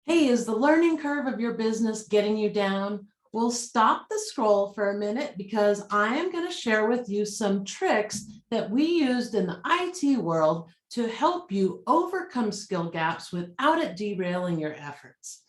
Hey, is the learning curve of your business getting you down? Well, stop the scroll for a minute because I am going to share with you some tricks that we used in the IT world to help you overcome skill gaps without it derailing your efforts.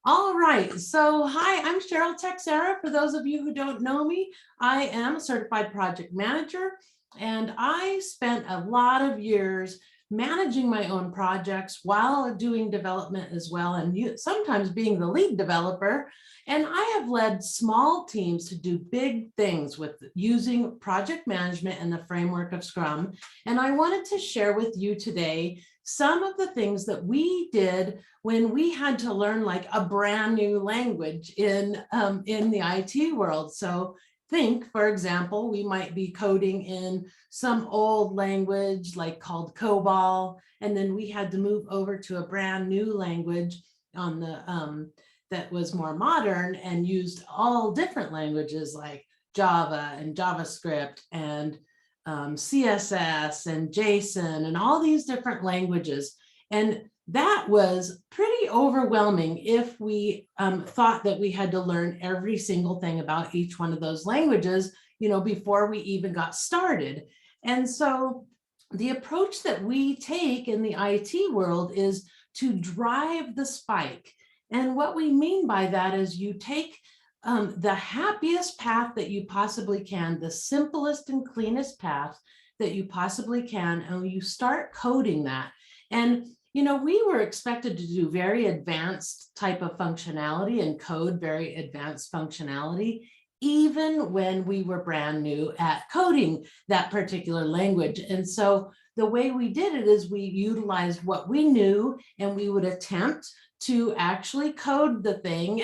All right, so hi, I'm Cheryl Texera. For those of you who don't know me, I am a certified project manager, and I spent a lot of years managing my own projects while doing development as well, and sometimes being the lead developer. And I have led small teams to do big things with using project management and the framework of Scrum. And I wanted to share with you today some of the things that we did when we had to learn like a brand new language in the IT world. So think, for example, we might be coding in some old language like called COBOL, and then we had to move over to a brand new language on the that was more modern and used all different languages like Java and JavaScript and CSS and JSON and all these different languages. And that was pretty overwhelming if we thought that we had to learn every single thing about each one of those languages, before we even got started. And so the approach that we take in the IT world is to drive the spike. And what we mean by that is you take the happiest path that you possibly can, the simplest and cleanest path that you possibly can, and you start coding that. And we were expected to do very advanced type of functionality and code very advanced functionality, even when we were brand new at coding that particular language. And so the way we did it is we utilized what we knew, and we would attempt to actually code the thing.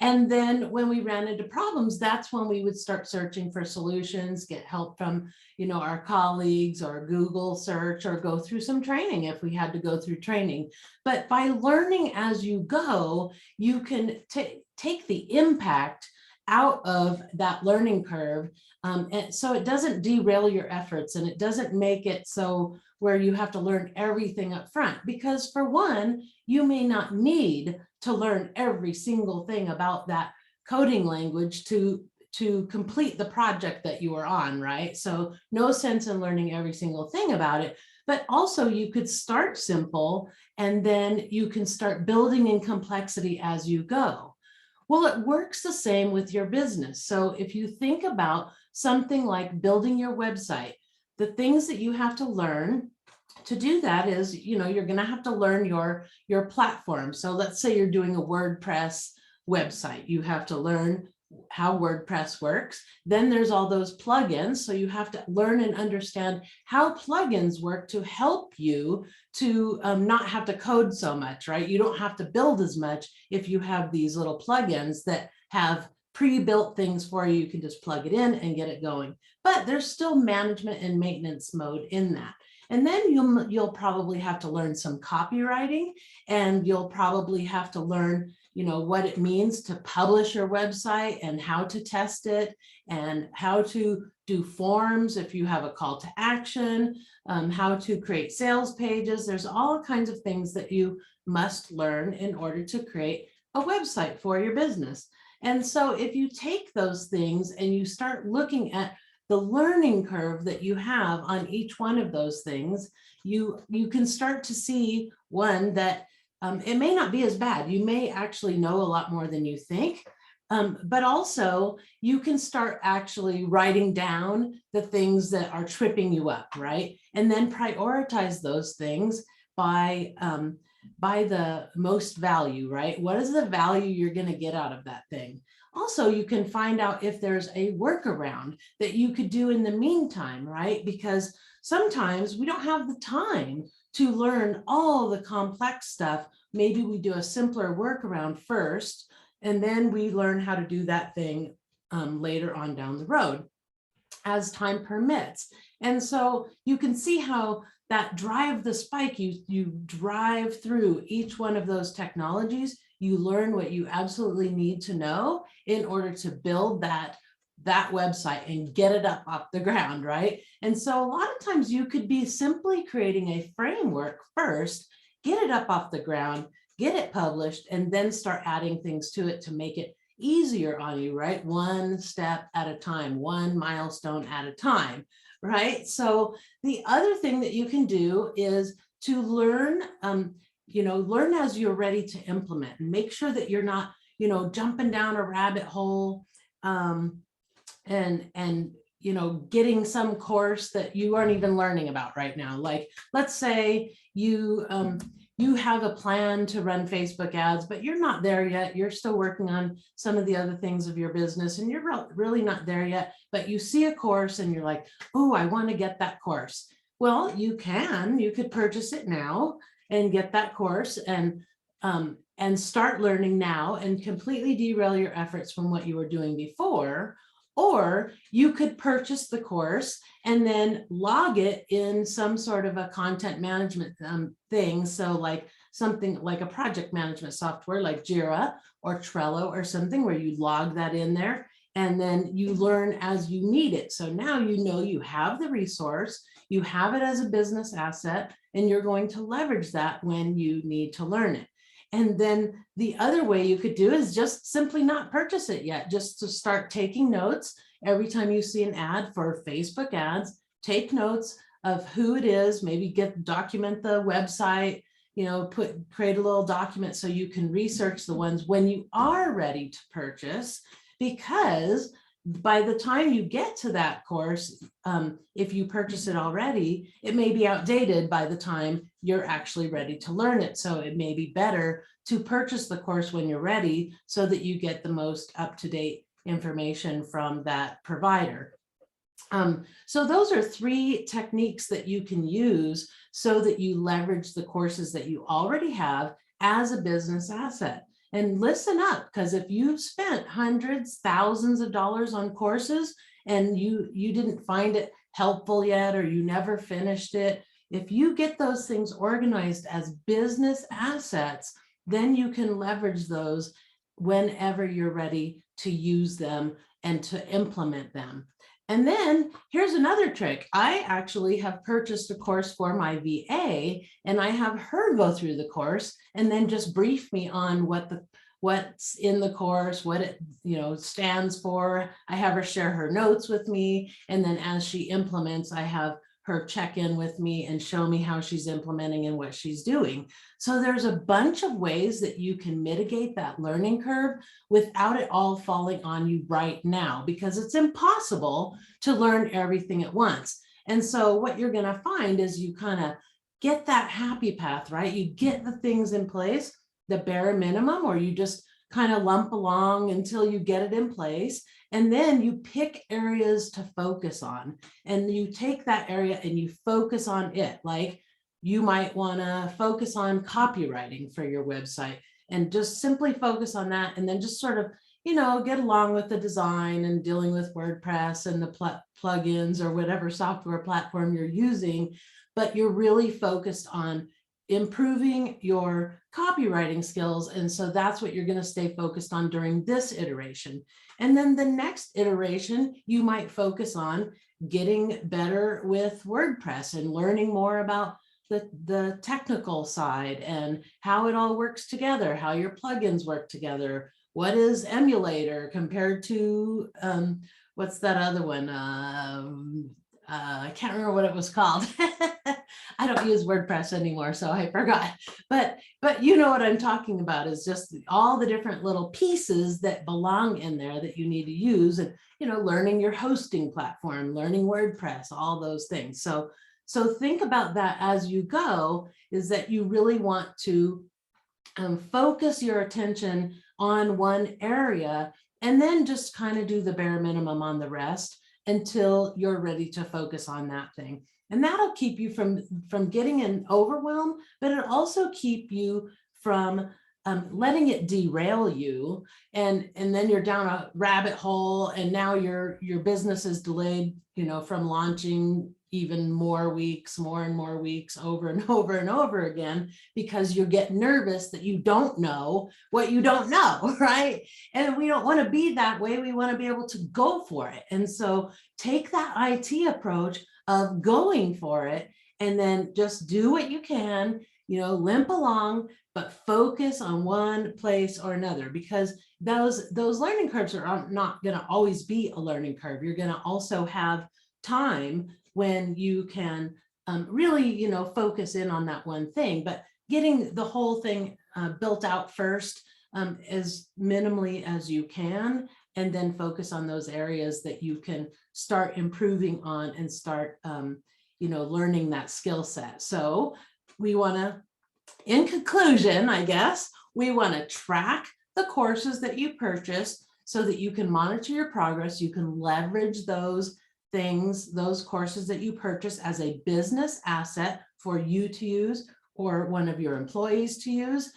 And then when we ran into problems, that's when we would start searching for solutions, get help from, our colleagues or Google search, or go through some training if we had to go through training. But by learning as you go, you can take the impact out of that learning curve. And so it doesn't derail your efforts, and it doesn't make it so where you have to learn everything up front, because for one, you may not need to learn every single thing about that coding language to complete the project that you are on, right? So no sense in learning every single thing about it. But also you could start simple, and then you can start building in complexity as you go. Well, it works the same with your business. So if you think about something like building your website, the things that you have to learn to do that is, you're going to have to learn your platform. So let's say you're doing a WordPress website. You have to learn how WordPress works. Then there's all those plugins. So you have to learn and understand how plugins work to help you to not have to code so much, right? You don't have to build as much if you have these little plugins that have pre-built things for you. You can just plug it in and get it going. But there's still management and maintenance mode in that. And then you'll probably have to learn some copywriting, and you'll probably have to learn, what it means to publish your website and how to test it, and how to do forms if you have a call to action, how to create sales pages. There's all kinds of things that you must learn in order to create a website for your business. And so if you take those things and you start looking at the learning curve that you have on each one of those things, you can start to see one that it may not be as bad. You may actually know a lot more than you think, but also you can start actually writing down the things that are tripping you up, right? And then prioritize those things by the most value, right? What is the value you're going to get out of that thing? Also, you can find out if there's a workaround that you could do in the meantime, right? Because sometimes we don't have the time to learn all the complex stuff. Maybe we do a simpler workaround first, and then we learn how to do that thing later on down the road as time permits. And so you can see how that drive the spike, you drive through each one of those technologies. You learn what you absolutely need to know in order to build that website and get it up off the ground, right? And so a lot of times you could be simply creating a framework first, get it up off the ground, get it published, and then start adding things to it to make it easier on you, right? One step at a time, one milestone at a time, right? So the other thing that you can do is to learn, learn as you're ready to implement, and make sure that you're not, jumping down a rabbit hole, and getting some course that you aren't even learning about right now. Like, let's say you have a plan to run Facebook ads, but you're not there yet. You're still working on some of the other things of your business, and you're really not there yet, but you see a course and you're like, oh, I want to get that course. Well, you could purchase it now and get that course, and start learning now and completely derail your efforts from what you were doing before. Or you could purchase the course and then log it in some sort of a content management thing. So like something like a project management software like Jira or Trello or something, where you log that in there and then you learn as you need it. So now you have the resource, you have it as a business asset, and you're going to leverage that when you need to learn it. And then the other way you could do is just simply not purchase it yet, just to start taking notes. Every time you see an ad for Facebook ads, take notes of who it is, maybe document the website, create a little document so you can research the ones when you are ready to purchase. Because by the time you get to that course, if you purchase it already, it may be outdated by the time you're actually ready to learn it. So it may be better to purchase the course when you're ready, so that you get the most up-to-date information from that provider. So those are 3 techniques that you can use so that you leverage the courses that you already have as a business asset. And listen up, because if you've spent hundreds, thousands of dollars on courses and you didn't find it helpful yet, or you never finished it, if you get those things organized as business assets, then you can leverage those whenever you're ready to use them and to implement them. And then here's another trick. I actually have purchased a course for my VA, and I have her go through the course and then just brief me on what's in the course, what it stands for. I have her share her notes with me, and then as she implements, I have her check in with me and show me how she's implementing and what she's doing. So there's a bunch of ways that you can mitigate that learning curve without it all falling on you right now, because it's impossible to learn everything at once. And so what you're going to find is you kind of get that happy path, right? You get the things in place, the bare minimum, or you just kind of lump along until you get it in place. And then you pick areas to focus on, and you take that area and you focus on it. Like, you might want to focus on copywriting for your website and just simply focus on that. And then just sort of, get along with the design and dealing with WordPress and the plugins or whatever software platform you're using. But you're really focused on improving your copywriting skills. And so that's what you're going to stay focused on during this iteration. And then the next iteration, you might focus on getting better with WordPress and learning more about the technical side and how it all works together, how your plugins work together. What is Emulator compared to, what's that other one? I can't remember what it was called. I don't use WordPress anymore, so I forgot. But you know what I'm talking about, is just all the different little pieces that belong in there that you need to use, and learning your hosting platform, learning WordPress, all those things. So think about that as you go, is that you really want to focus your attention on one area, and then just kind of do the bare minimum on the rest until you're ready to focus on that thing. And that'll keep you from getting an overwhelm, but it'll also keep you from letting it derail you. And then you're down a rabbit hole, and now your business is delayed, from launching even more and more weeks over and over and over again, because you get nervous that you don't know what you don't know, right? And we don't want to be that way. We want to be able to go for it. And so take that IT approach of going for it, and then just do what you can, limp along, but focus on one place or another, because those learning curves are not going to always be a learning curve. You're going to also have time when you can really, focus in on that one thing, but getting the whole thing built out first as minimally as you can, and then focus on those areas that you can start improving on and start, learning that skill set. So we want to, in conclusion, I guess, we want to track the courses that you purchase so that you can monitor your progress. You can leverage those things, those courses that you purchase as a business asset for you to use or one of your employees to use,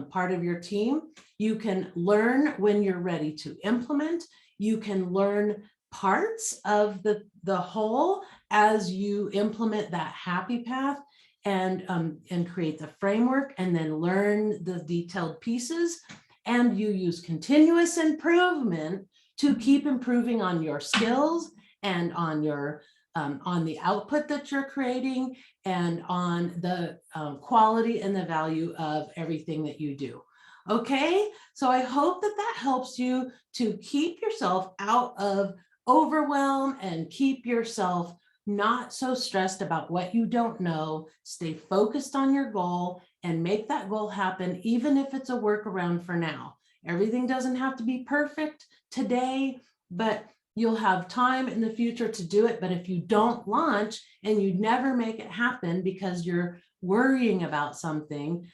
part of your team. You can learn when you're ready to implement. You can learn parts of the whole as you implement that happy path and create the framework, and then learn the detailed pieces. And you use continuous improvement to keep improving on your skills and on your on the output that you're creating, and on the quality and the value of everything that you do. Okay, so I hope that that helps you to keep yourself out of overwhelm and keep yourself not so stressed about what you don't know. Stay focused on your goal and make that goal happen, even if it's a workaround for now. Everything doesn't have to be perfect today, but you'll have time in the future to do it. But if you don't launch and you never make it happen because you're worrying about something,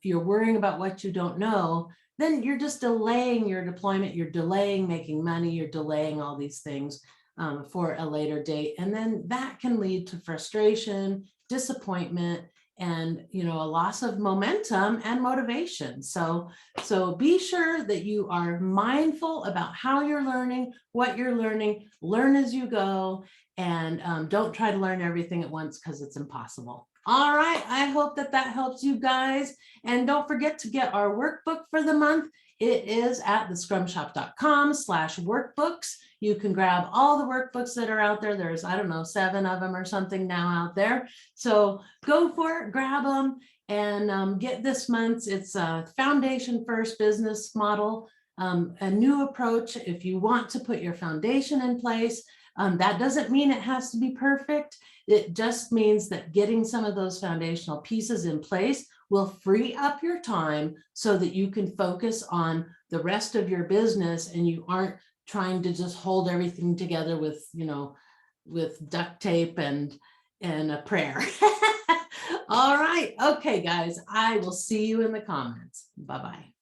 you're worrying about what you don't know, then you're just delaying your deployment, you're delaying making money, you're delaying all these things for a later date. And then that can lead to frustration, disappointment, and a loss of momentum and motivation. So be sure that you are mindful about how you're learning, what you're learning, learn as you go, and don't try to learn everything at once, because it's impossible. All right, I hope that that helps you guys. And don't forget to get our workbook for the month. It is at thescrumshop.com/workbooks. You can grab all the workbooks that are out there. There's, I don't know, 7 of them or something now out there. So go for it, grab them, and get this month's. It's a foundation first business model, a new approach. If you want to put your foundation in place, that doesn't mean it has to be perfect. It just means that getting some of those foundational pieces in place will free up your time so that you can focus on the rest of your business, and you aren't trying to just hold everything together with, with duct tape and a prayer. All right. Okay, guys, I will see you in the comments. Bye-bye.